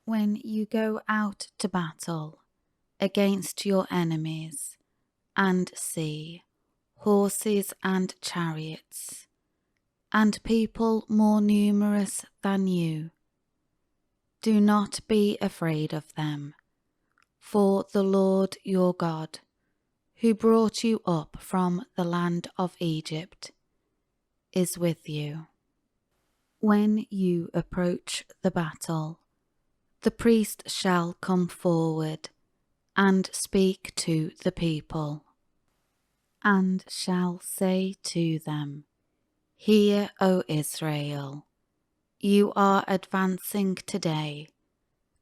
When you go out to battle against your enemies and see horses and chariots, and people more numerous than you, do not be afraid of them, for the Lord your God, who brought you up from the land of Egypt, is with you. When you approach the battle, the priest shall come forward and speak to the people, and shall say to them, Hear, O Israel, you are advancing today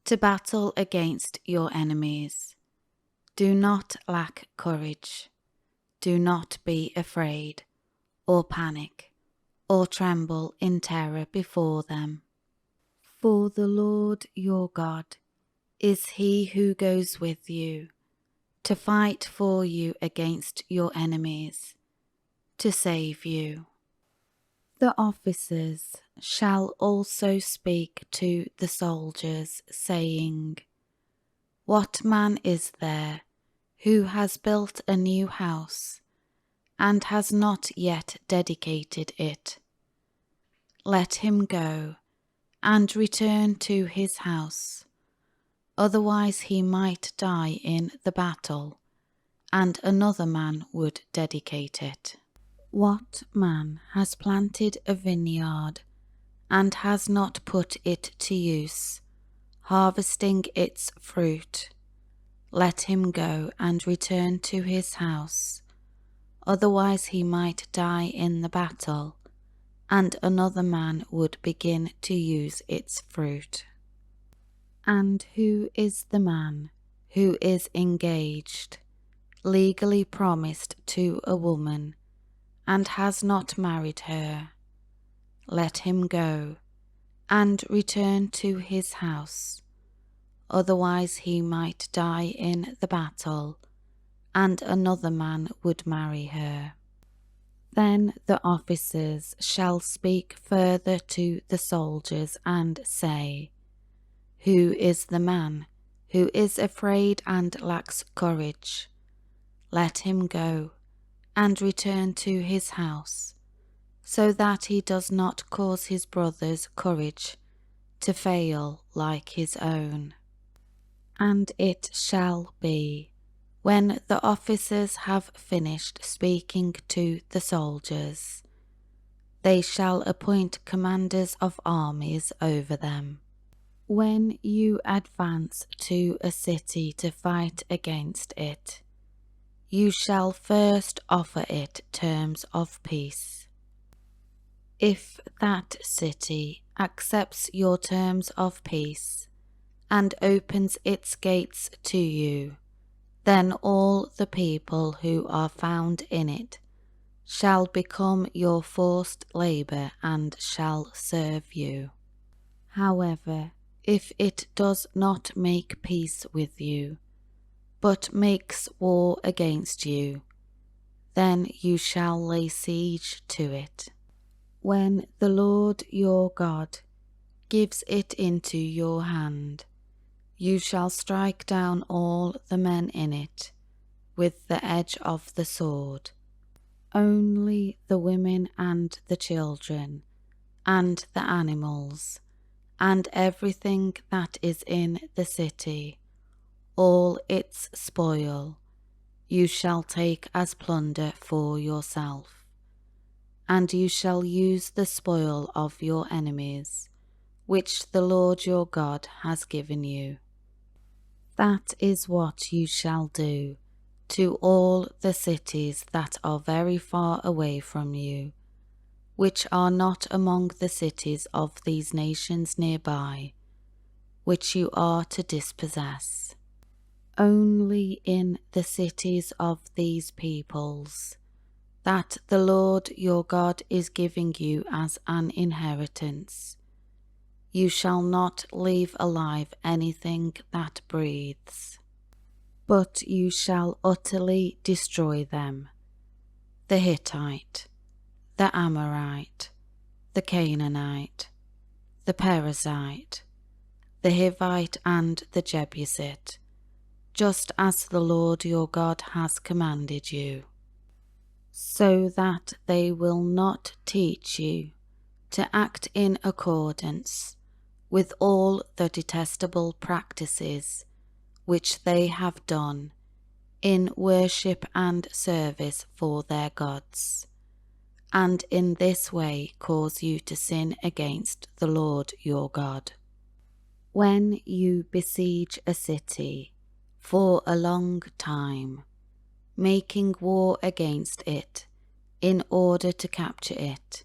to battle against your enemies. Do not lack courage. Do not be afraid, or panic, or tremble in terror before them. For the Lord your God is he who goes with you to fight for you against your enemies, to save you. The officers shall also speak to the soldiers, saying, What man is there who has built a new house and has not yet dedicated it? Let him go and return to his house, otherwise he might die in the battle, and another man would dedicate it. What man has planted a vineyard and has not put it to use, harvesting its fruit? Let him go and return to his house, otherwise he might die in the battle, and another man would begin to use its fruit. And who is the man who is engaged, legally promised to a woman, and has not married her? Let him go and return to his house, otherwise he might die in the battle, and another man would marry her. Then the officers shall speak further to the soldiers and say, Who is the man who is afraid and lacks courage? Let him go and return to his house, so that he does not cause his brother's courage to fail like his own. And it shall be, when the officers have finished speaking to the soldiers, they shall appoint commanders of armies over them. When you advance to a city to fight against it, you shall first offer it terms of peace. If that city accepts your terms of peace and opens its gates to you, then all the people who are found in it shall become your forced labour and shall serve you. However, if it does not make peace with you, but makes war against you, then you shall lay siege to it. When the Lord your God gives it into your hand, you shall strike down all the men in it with the edge of the sword. Only the women and the children, and the animals, and everything that is in the city, all its spoil, you shall take as plunder for yourself. And you shall use the spoil of your enemies, which the Lord your God has given you. That is what you shall do to all the cities that are very far away from you, which are not among the cities of these nations nearby, which you are to dispossess. Only in the cities of these peoples, that the Lord your God is giving you as an inheritance, you shall not leave alive anything that breathes, but you shall utterly destroy them: the Hittite, the Amorite, the Canaanite, the Perizzite, the Hivite and the Jebusite, just as the Lord your God has commanded you, so that they will not teach you to act in accordance with all the detestable practices which they have done in worship and service for their gods, and in this way cause you to sin against the Lord your God. When you besiege a city for a long time, making war against it in order to capture it,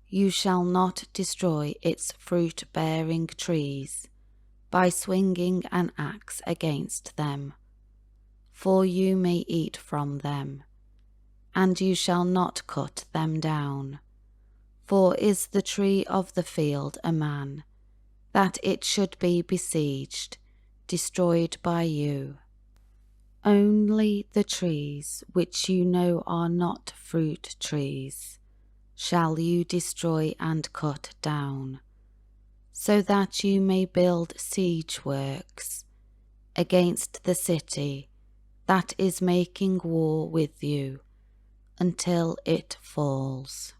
you shall not destroy its fruit-bearing trees by swinging an axe against them, for you may eat from them, and you shall not cut them down. For is the tree of the field a man, that it should be besieged, destroyed by you? Only the trees which you know are not fruit trees shall you destroy and cut down, so that you may build siege works against the city that is making war with you until it falls.